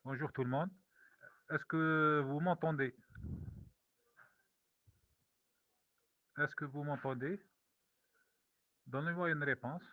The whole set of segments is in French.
Bonjour tout le monde. Est-ce que vous m'entendez? Est-ce que vous m'entendez? Donnez-moi une réponse.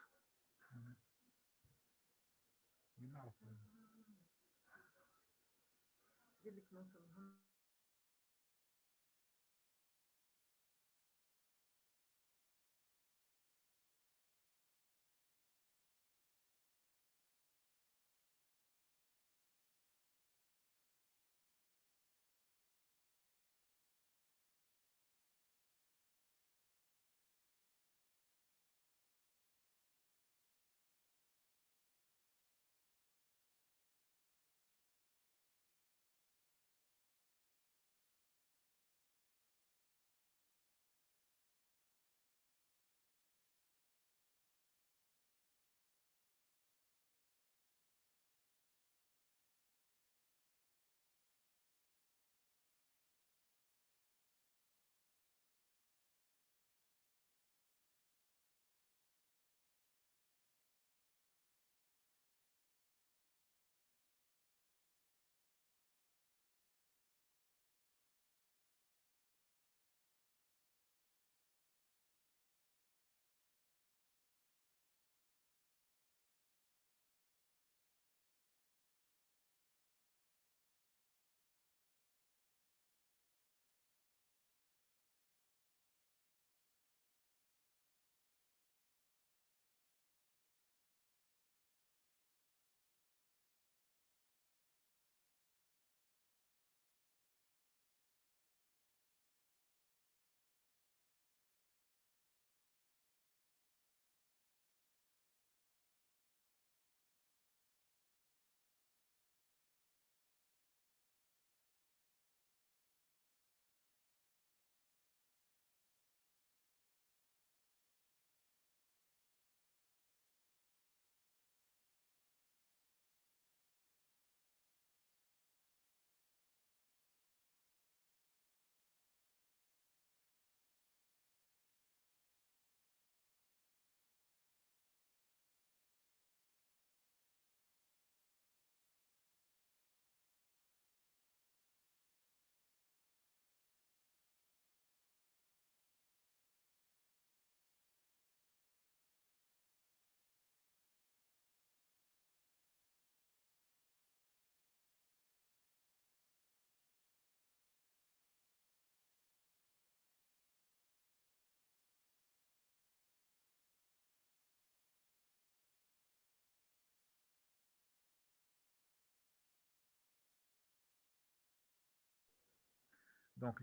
Donc,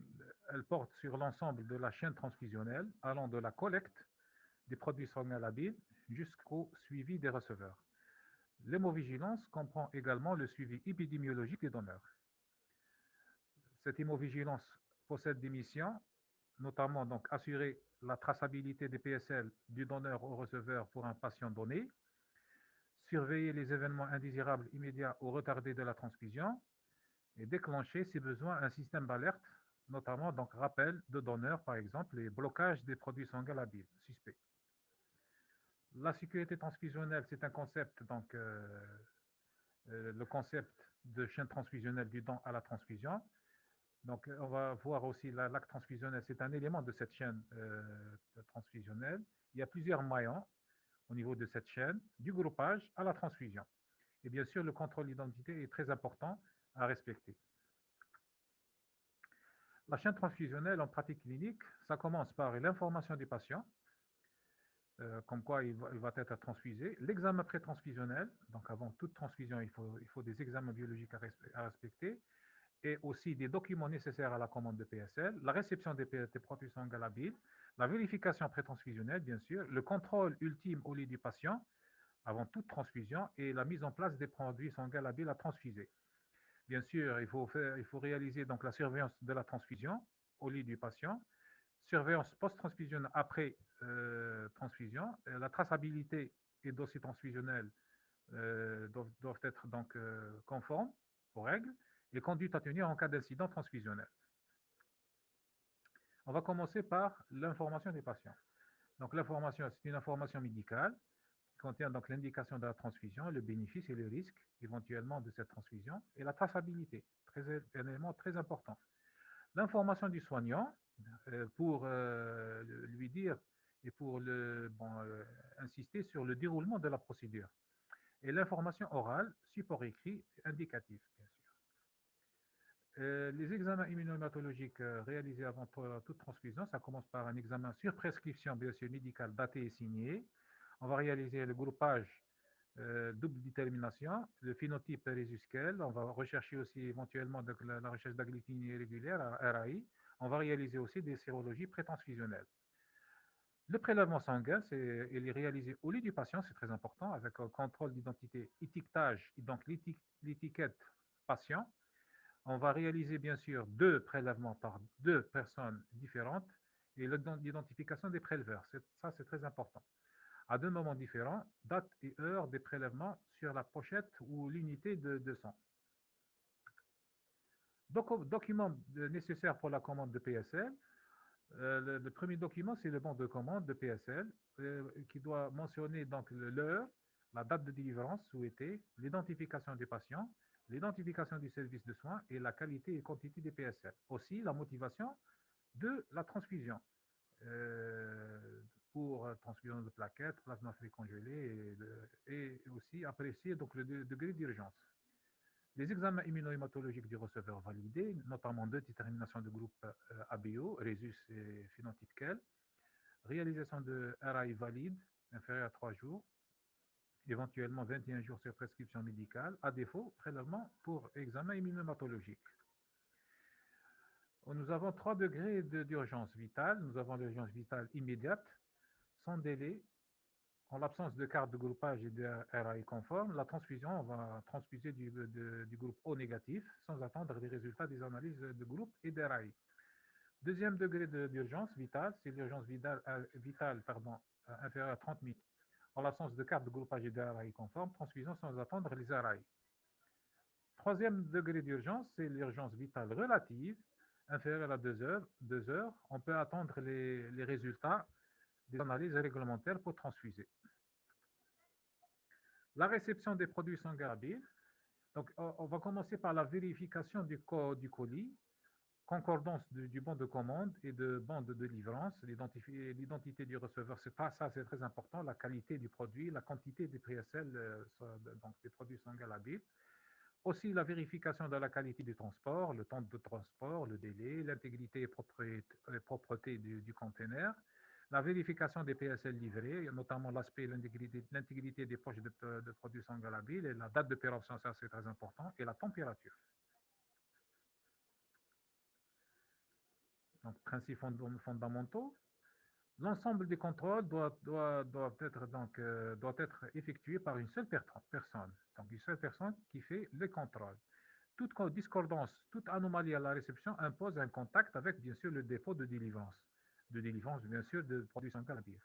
elle porte sur l'ensemble de la chaîne transfusionnelle allant de la collecte des produits sanguins labiles jusqu'au suivi des receveurs. L'hémovigilance comprend également le suivi épidémiologique des donneurs. Cette hémovigilance possède des missions, notamment donc assurer la traçabilité des PSL du donneur au receveur pour un patient donné, surveiller les événements indésirables immédiats ou retardés de la transfusion et déclencher, si besoin, un système d'alerte, notamment donc rappel de donneurs, par exemple, et blocage des produits sanguins labiles suspects. La sécurité transfusionnelle, c'est un concept, donc le concept de chaîne transfusionnelle du don à la transfusion. Donc, on va voir aussi l'acte transfusionnel, c'est un élément de cette chaîne transfusionnelle. Il y a plusieurs maillons au niveau de cette chaîne, du groupage à la transfusion. Et bien sûr, le contrôle d'identité est très important à respecter. La chaîne transfusionnelle en pratique clinique, ça commence par l'information du patient, comme quoi il va être transfusé, l'examen pré-transfusionnel, donc avant toute transfusion, il faut des examens biologiques à respecter, et aussi des documents nécessaires à la commande de PSL, la réception des produits sanguins labiles, la vérification pré-transfusionnelle, bien sûr, le contrôle ultime au lit du patient avant toute transfusion et la mise en place des produits sanguins labiles à transfuser. Bien sûr, il faut réaliser donc la surveillance de la transfusion au lit du patient, surveillance post-transfusionnelle après transfusion, la traçabilité et dossier transfusionnel doivent être donc conformes aux règles et conduite à tenir en cas d'incident transfusionnel. On va commencer par l'information des patients. Donc l'information, c'est une information médicale contient donc l'indication de la transfusion, le bénéfice et le risque éventuellement de cette transfusion, et la traçabilité, un élément très important. L'information du soignant pour lui dire et pour insister sur le déroulement de la procédure. Et l'information orale, support écrit, indicatif, bien sûr. Les examens immunohématologiques réalisés avant toute transfusion, ça commence par un examen sur prescription, bien sûr, médicale, daté et signé. On va réaliser le groupage double détermination, le phénotype résusquel. On va rechercher aussi éventuellement la recherche d'agglutinine irrégulière, RAI. On va réaliser aussi des sérologies prétransfusionnelles. Le prélèvement sanguin, il est réalisé au lit du patient, c'est très important, avec un contrôle d'identité, étiquetage, donc l'étiquette patient. On va réaliser bien sûr 2 prélèvements par 2 personnes différentes et l'identification des préleveurs. Ça, c'est très important. À 2 moments différents, date et heure des prélèvements sur la pochette ou l'unité de sang. Documents nécessaires pour la commande de PSL. Le premier document, c'est le bon de commande de PSL qui doit mentionner donc l'heure, la date de délivrance souhaitée, l'identification du patient, l'identification du service de soins et la qualité et quantité des PSL. Aussi, la motivation de la transfusion pour transfusion de plaquettes, plasma frais congelé et aussi apprécier donc, le degré d'urgence. Les examens immunohématologiques du receveur validés, notamment 2 déterminations de groupe ABO, Rhesus et phénotype KEL, réalisation de RAI valide, inférieur à 3 jours, éventuellement 21 jours sur prescription médicale, à défaut, prélèvement pour examen immunohématologique. Nous avons 3 degrés d'urgence vitale. Nous avons l'urgence vitale immédiate, sans délai. En l'absence de carte de groupage et de RAI conforme, la transfusion, on va transfuser du groupe O négatif sans attendre les résultats des analyses de groupe et d'RAI. Deuxième degré d'urgence vitale, c'est l'urgence vitale inférieure à 30 minutes. En l'absence de carte de groupage et de RAI conforme, transfusion sans attendre les RAI. Troisième degré d'urgence, c'est l'urgence vitale relative, inférieure à 2 heures. On peut attendre les résultats des analyses réglementaires pour transfuser. La réception des produits sanguins labiles. Donc, on va commencer par la vérification du colis, concordance du bon de commande et de bon de délivrance, l'identité du receveur, ça c'est très important, la qualité du produit, la quantité des PSL, donc des produits sanguins labiles. Aussi la vérification de la qualité du transport, le temps de transport, le délai, l'intégrité et propreté du conteneur, la vérification des PSL livrés, notamment l'aspect, l'intégrité des poches de produits sanguins labiles et la date de péremption, ça c'est très important, et la température. Donc, principes fondamentaux. L'ensemble des contrôles doit être effectué par une seule personne. Donc, une seule personne qui fait les contrôles. Toute discordance, toute anomalie à la réception impose un contact avec, bien sûr, le dépôt de délivrance. De délivrance, bien sûr, de produits sanguins labiles.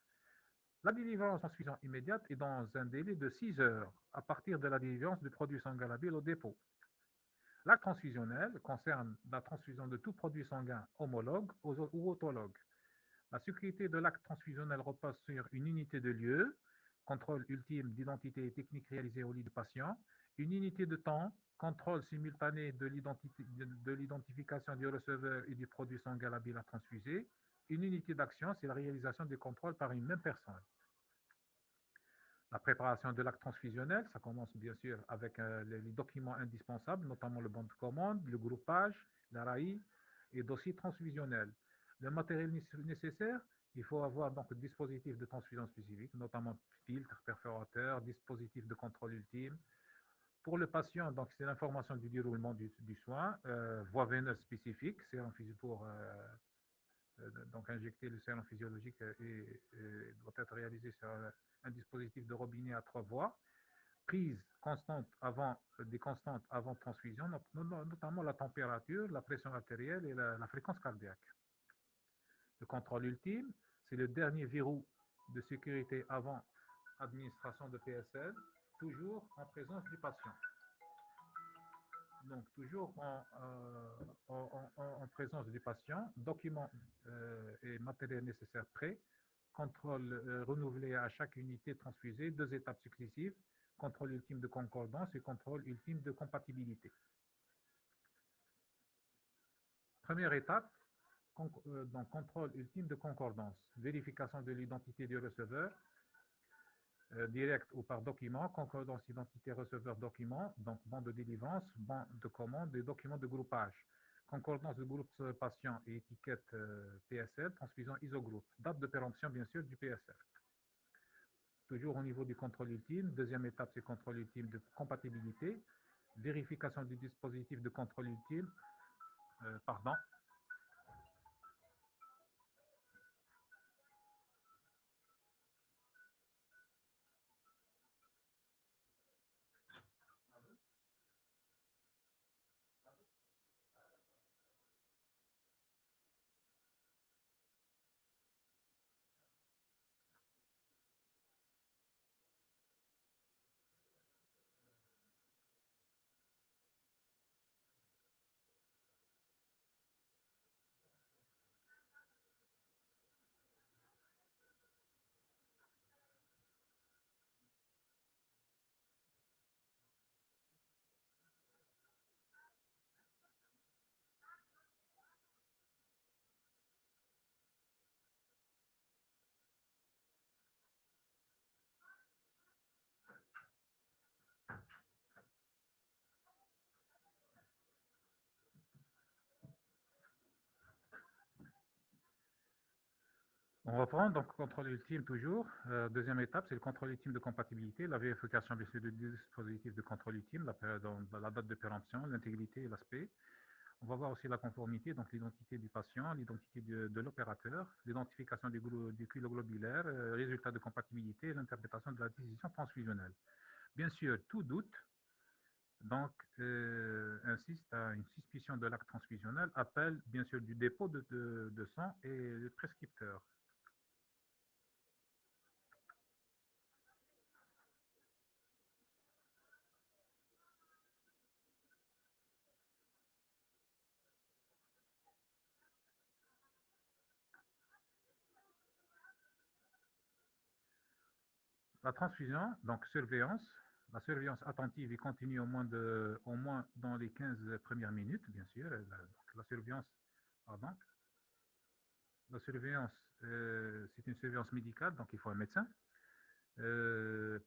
La délivrance en transfusion immédiate est dans un délai de 6 heures à partir de la délivrance du produit sanguin labile au dépôt. L'acte transfusionnel concerne la transfusion de tout produit sanguin homologue ou autologue. La sécurité de l'acte transfusionnel repose sur une unité de lieu, contrôle ultime d'identité et technique réalisée au lit du patient, une unité de temps, contrôle simultané de l'identification du receveur et du produit sanguin labile à transfuser, une unité d'action, c'est la réalisation du contrôle par une même personne. La préparation de l'acte transfusionnel, ça commence bien sûr avec les documents indispensables, notamment le bon de commande, le groupage, l'ARAI et dossier transfusionnel. Le matériel nécessaire, il faut avoir donc le dispositif de transfusion spécifique, notamment filtre, perforateur, dispositif de contrôle ultime. Pour le patient, donc c'est l'information du déroulement du soin, voie veineuse spécifique, sérum pour donc injecter le sérum physiologique et doit être réalisé sur un dispositif de robinet à 3 voies, prise constante des constantes avant transfusion, notamment la température, la pression artérielle et la fréquence cardiaque. Le contrôle ultime, c'est le dernier verrou de sécurité avant administration de PSL, toujours en présence du patient. Donc, toujours en présence du patient, documents et matériel nécessaire prêts, contrôle renouvelé à chaque unité transfusée, 2 étapes successives, contrôle ultime de concordance et contrôle ultime de compatibilité. Première étape, donc contrôle ultime de concordance, vérification de l'identité du receveur, direct ou par document, concordance identité receveur document, donc banc de délivrance, banc de commande et document de groupage. Concordance de groupe patient et étiquette PSL, transfusion isogroupe. Date de péremption, bien sûr, du PSL. Toujours au niveau du contrôle ultime. Deuxième étape, c'est contrôle ultime de compatibilité. Vérification du dispositif de contrôle ultime. Pardon. On reprend, donc contrôle ultime toujours. Deuxième étape, c'est le contrôle ultime de compatibilité, la vérification bien sûr du dispositif de contrôle ultime, la date de péremption, l'intégrité et l'aspect. On va voir aussi la conformité, donc l'identité du patient, l'identité de l'opérateur, l'identification du kilo globulaire, résultat de compatibilité et l'interprétation de la décision transfusionnelle. Bien sûr, tout doute, donc, insiste à une suspicion de l'acte transfusionnel, appelle bien sûr du dépôt de sang et le prescripteur. La transfusion, donc surveillance, la surveillance attentive et continue au moins dans les 15 premières minutes, bien sûr. La surveillance, pardon, la surveillance, c'est une surveillance médicale, donc il faut un médecin.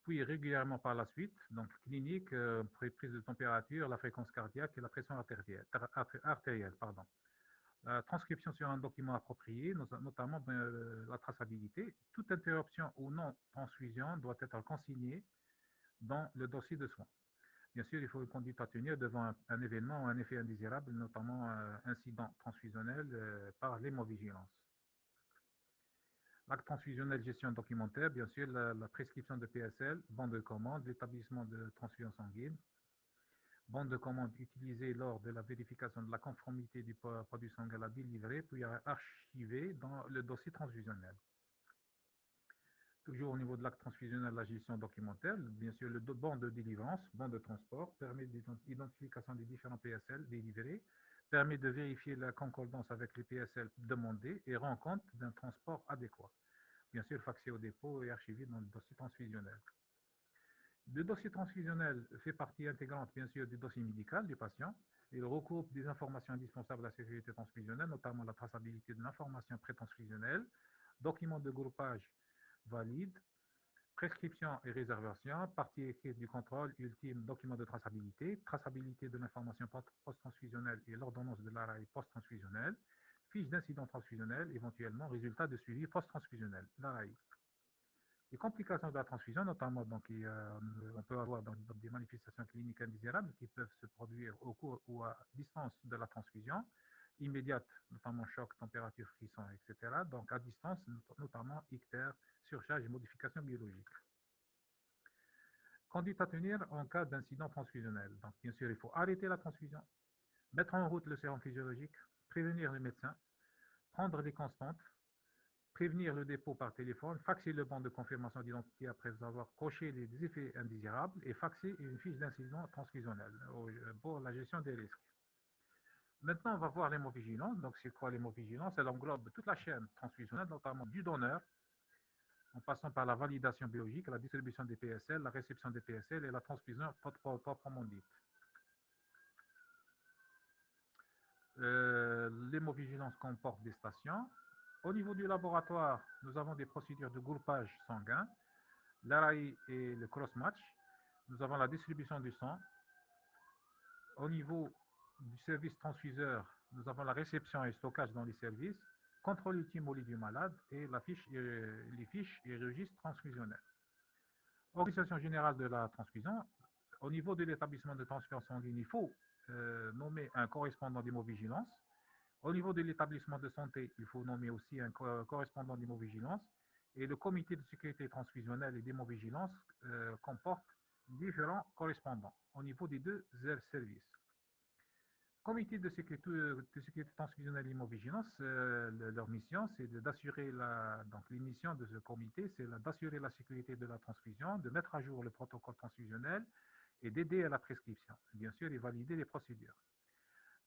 Puis régulièrement par la suite, donc clinique, prise de température, la fréquence cardiaque et la pression artérielle, pardon. La transcription sur un document approprié, notamment la traçabilité. Toute interruption ou non transfusion doit être consignée dans le dossier de soins. Bien sûr, il faut une conduite à tenir devant un événement ou un effet indésirable, notamment incident transfusionnel par l'hémovigilance. L'acte transfusionnel, gestion documentaire, bien sûr, la prescription de PSL, bande de commande, l'établissement de transfusion sanguine, bande de commande utilisée lors de la vérification de la conformité du produit sanguin à la bile livrée, puis archivée dans le dossier transfusionnel. Toujours au niveau de l'acte transfusionnel, la gestion documentaire, bien sûr, le banc de délivrance, banc de transport, permet l'identification des différents PSL délivrés, permet de vérifier la concordance avec les PSL demandés et rend compte d'un transport adéquat. Bien sûr, faxé au dépôt et archivé dans le dossier transfusionnel. Le dossier transfusionnel fait partie intégrante, bien sûr, du dossier médical du patient. Il regroupe des informations indispensables à la sécurité transfusionnelle, notamment la traçabilité de l'information pré-transfusionnelle, documents de groupage valide, prescription et réservation, partie écrite du contrôle ultime, document de traçabilité de l'information post-transfusionnelle et l'ordonnance de l'arrêt post-transfusionnel, fiche d'incident transfusionnel, éventuellement résultat de suivi post-transfusionnel, l'ARAI. Les complications de la transfusion, notamment, donc, on peut avoir des manifestations cliniques indésirables qui peuvent se produire au cours ou à distance de la transfusion, immédiate, notamment choc, température, frisson, etc. Donc, à distance, notamment ictère, surcharge et modification biologique. Conduite à tenir en cas d'incident transfusionnel. Donc, bien sûr, il faut arrêter la transfusion, mettre en route le sérum physiologique, prévenir le médecin, prendre les constantes, prévenir le dépôt par téléphone, faxer le banc de confirmation d'identité après avoir coché les effets indésirables et faxer une fiche d'incident transfusionnel pour la gestion des risques. Maintenant, on va voir l'hémovigilance. Donc, c'est quoi l'hémovigilance? Elle englobe toute la chaîne transfusionnelle, notamment du donneur en passant par la validation biologique, la distribution des PSL, la réception des PSL et la transfusion proprement dite. L'hémovigilance comporte des stations. Au niveau du laboratoire, nous avons des procédures de groupage sanguin, l'ARI et le cross-match. Nous avons la distribution du sang. Au niveau du service transfuseur, nous avons la réception et stockage dans les services, contrôle ultime au lit du malade et les fiches et registres transfusionnels. Organisation générale de la transfusion. Au niveau de l'établissement de transfusion sanguine, il faut nommer un correspondant d'hémovigilance. Au niveau de l'établissement de santé, il faut nommer aussi un correspondant d'hémovigilance. Et le comité de sécurité transfusionnelle et d'hémovigilance comporte différents correspondants au niveau des deux services. Comité de sécurité transfusionnelle et d'hémovigilance, leur mission, c'est d'assurer les missions de ce comité, c'est d'assurer la sécurité de la transfusion, de mettre à jour le protocole transfusionnel et d'aider à la prescription, bien sûr, et valider les procédures.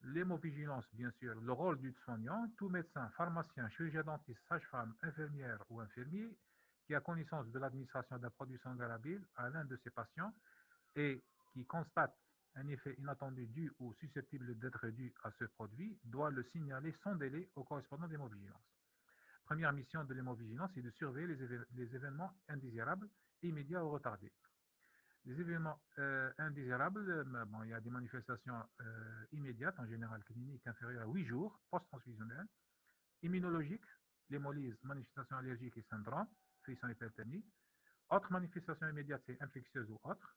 L'hémovigilance, bien sûr, le rôle du soignant, tout médecin, pharmacien, chirurgien dentiste, sage-femme, infirmière ou infirmier qui a connaissance de l'administration d'un produit sanguin labile à l'un de ses patients et qui constate un effet inattendu dû ou susceptible d'être dû à ce produit doit le signaler sans délai au correspondant d'hémovigilance. Première mission de l'hémovigilance est de surveiller les événements indésirables, immédiats ou retardés. Les événements indésirables, il y a des manifestations immédiates, en général cliniques, inférieures à 8 jours, post-transfusionnelles, immunologiques, l'hémolyse, manifestations allergiques et syndrome, frisson hyperthermie. Autres manifestations immédiates, c'est infectieuses ou autres.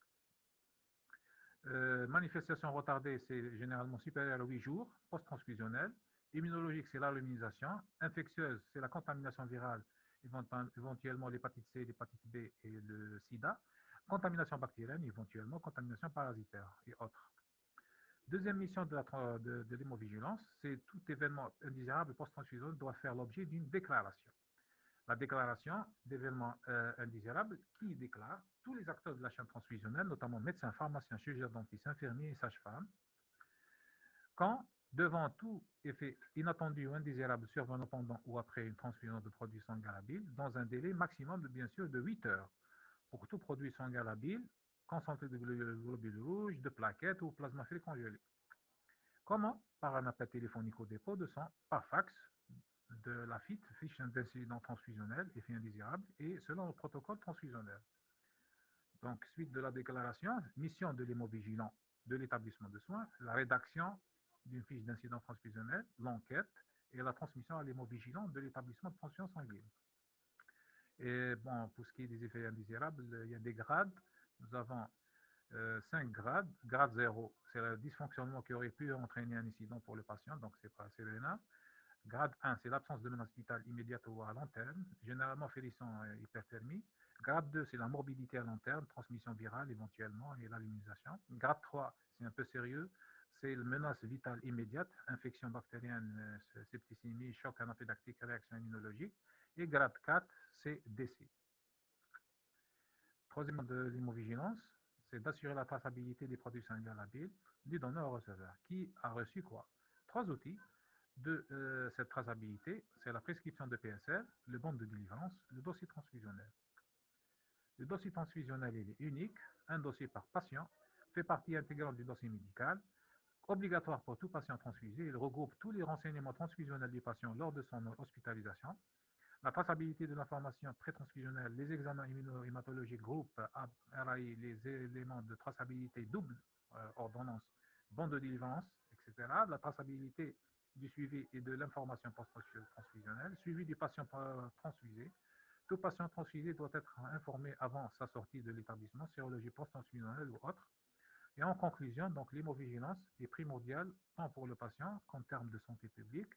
Manifestations retardées, c'est généralement supérieur à 8 jours, post-transfusionnelle. Immunologique, c'est l'allomisation. Infectieuse, c'est la contamination virale, éventuellement l'hépatite C, l'hépatite B et le sida. Contamination bactérienne, éventuellement contamination parasitaire et autres. Deuxième mission de l'hémovigilance, c'est tout événement indésirable post-transfusionnel doit faire l'objet d'une déclaration. La déclaration d'événements indésirables qui déclare tous les acteurs de la chaîne transfusionnelle, notamment médecins, pharmaciens, chirurgiens, dentistes, infirmiers et sages-femmes, quand, devant tout effet inattendu ou indésirable survenant pendant ou après une transfusion de produits sanguins labiles, dans un délai maximum de, bien sûr, de 8 heures, pour tout produit sanguin labile, concentré de globules rouges, de plaquettes ou plasmaphéries congelées. Comment? Par un appel téléphonique au dépôt de sang, par fax, de la FIT, fiche d'incident transfusionnel, effet indésirable, et selon le protocole transfusionnel. Donc, suite de la déclaration, mission de l'hémovigilant de l'établissement de soins, la rédaction d'une fiche d'incident transfusionnel, l'enquête et la transmission à l'hémovigilant de l'établissement de transfusion sanguine. Et bon, pour ce qui est des effets indésirables, il y a des grades. Nous avons 5 grades. Grade 0, c'est le dysfonctionnement qui aurait pu entraîner un incident pour le patient, donc c'est pas assez bénin. Grade 1, c'est l'absence de menace vitale immédiate ou à long terme, généralement frisson et hyperthermie. Grade 2, c'est la morbidité à long terme, transmission virale éventuellement et l'allumisation. Grade 3, c'est un peu sérieux, c'est la menace vitale immédiate, infection bactérienne, septicémie, choc anaphylactique, réaction immunologique. Et grade 4, c'est décès. Troisièmement de l'hémovigilance, c'est d'assurer la traçabilité des produits sanguins labiles du donneur au receveur, qui a reçu quoi? 3 outils de cette traçabilité, c'est la prescription de PSL, le bon de délivrance, le dossier transfusionnel. Le dossier transfusionnel il est unique, un dossier par patient, fait partie intégrante du dossier médical, obligatoire pour tout patient transfusé, il regroupe tous les renseignements transfusionnels du patient lors de son hospitalisation. La traçabilité de l'information pré-transfusionnelle, les examens immunohématologiques, groupe RAI, les éléments de traçabilité double, ordonnance, bon de délivrance, etc. La traçabilité du suivi et de l'information post-transfusionnelle, suivi du patient transfusé. Tout patient transfusé doit être informé avant sa sortie de l'établissement, sérologie post-transfusionnelle ou autre. Et en conclusion, donc l'hémovigilance est primordiale tant pour le patient qu'en termes de santé publique.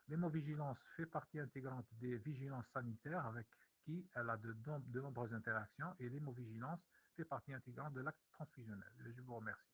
L'hémovigilance fait partie intégrante des vigilances sanitaires avec qui elle a de nombreuses interactions et l'hémovigilance fait partie intégrante de l'acte transfusionnel. Je vous remercie.